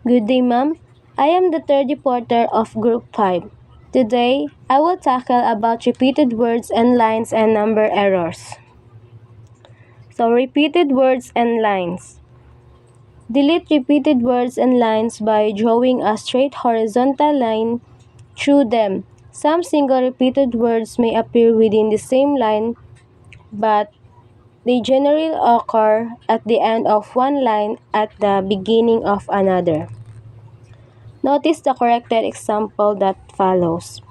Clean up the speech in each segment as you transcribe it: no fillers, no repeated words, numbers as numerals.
Good day, ma'am. I am the third reporter of Group 5. Today, I will tackle about repeated words and lines and number errors. So, repeated words and lines. Delete repeated words and lines by drawing a straight horizontal line through them. Some single repeated words may appear within the same line, but they generally occur at the end of one line at the beginning of another. Notice the corrected example that follows.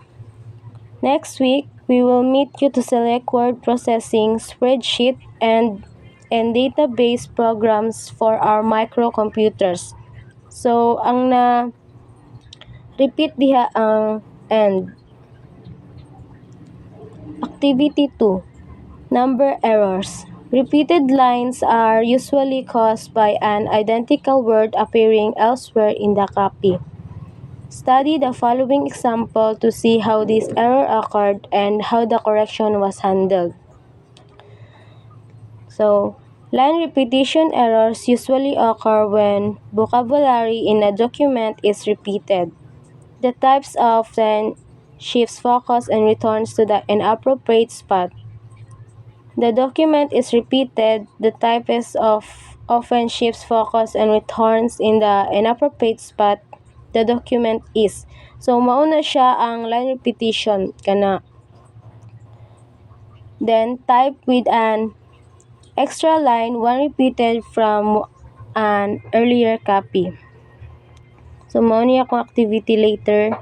Next week, we will meet you to select word processing, spreadsheet, and database programs for our microcomputers. So, ang na-repeat diha ang end. Activity 2. Number errors. Repeated lines are usually caused by an identical word appearing elsewhere in the copy. Study the following example to see how this error occurred and how the correction was handled. So, line repetition errors usually occur when vocabulary in a document is repeated. The types often shifts focus and returns to the inappropriate spot. The document is repeated, the typist often shifts focus and returns in the inappropriate spot the document is. So, mauna siya ang line repetition kana. Then, type with an extra line, one repeated from an earlier copy. So, mauna akong activity later.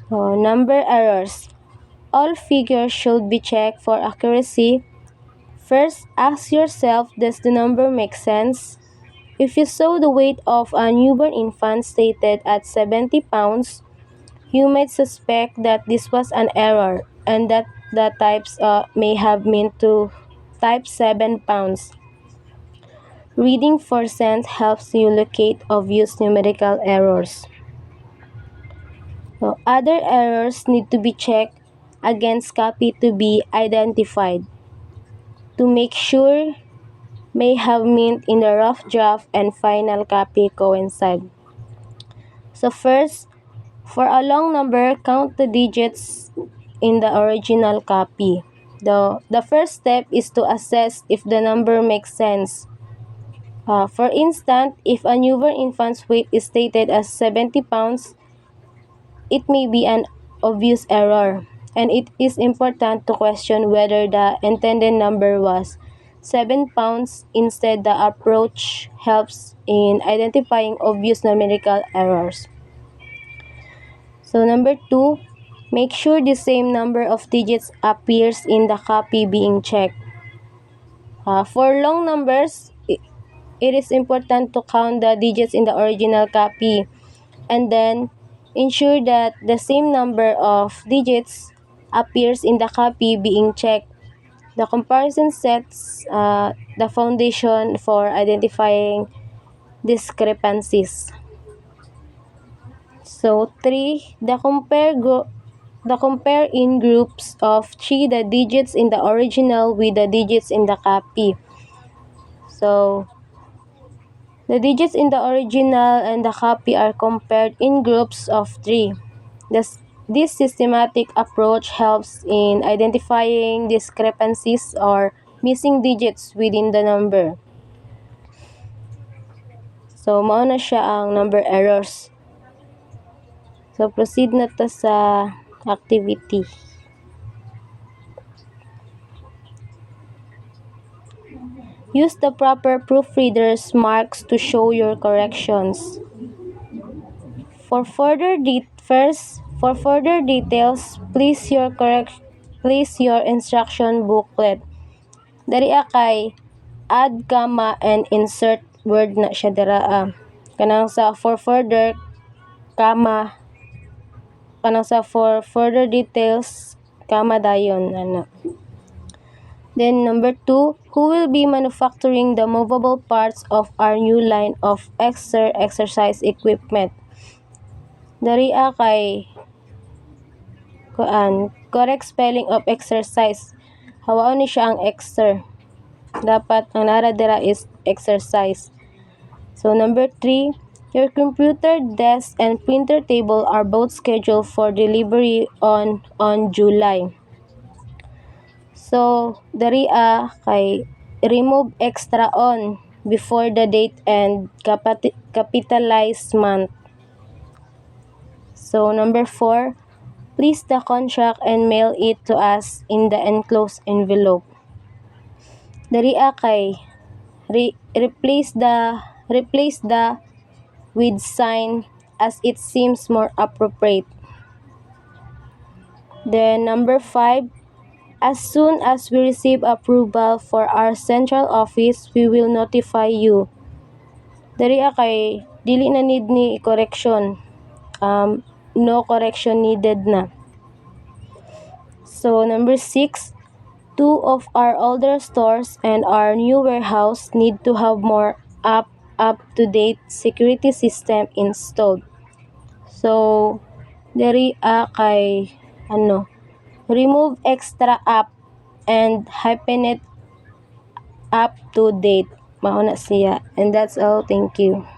So, number errors. All figures should be checked for accuracy. First, ask yourself, does the number make sense? If you saw the weight of a newborn infant stated at 70 pounds, you might suspect that this was an error and that the types may have meant to type 7 pounds. Reading for cents helps you locate obvious numerical errors. So, other errors need to be checked against copy to be identified. To make sure may have meant in the rough draft and final copy coincide. So first, for a long number, count the digits in the original copy. The first step is to assess if the number makes sense. For instance, if a newborn infant's weight is stated as 70 pounds, it may be an obvious error, and it is important to question whether the intended number was 7 pounds. Instead, the approach helps in identifying obvious numerical errors. So number 2, make sure the same number of digits appears in the copy being checked. For long numbers, it is important to count the digits in the original copy and then ensure that the same number of digits appears in the copy being checked. The comparison sets the foundation for identifying discrepancies. So 3, the compare in groups of 3 the digits in the original with the digits in the copy. So the digits in the original and the copy are compared in groups of 3. This systematic approach helps in identifying discrepancies or missing digits within the number. So, mao na siya ang number errors. So, proceed na ta sa activity. Use the proper proofreader's marks to show your corrections. For further details, please your instruction booklet. Dari kay add comma and insert word na siya dira. Kanang sa for further comma kanang sa for further details comma dayon ano. Then number 2, who will be manufacturing the movable parts of our new line of exercise equipment? Dari kay correct spelling of exercise. Hawaon ni siya ang exer. Dapat ang nara dira is exercise. So number 3, your computer desk and printer table are both scheduled for delivery on July. So diri kay remove extra on before the date and capitalize month. So number 4, please the contract and mail it to us in the enclosed envelope. Diri kay replace the with sign as it seems more appropriate. Then number 5, as soon as we receive approval for our central office, we will notify you. Diri kay dili na need ni correction. No correction needed na. So number 6, 2 of our older stores and our new warehouse need to have more up-to-date security system installed. So diri kay remove extra app and hyphen it up to date. Mao na siya. And that's all. Thank you.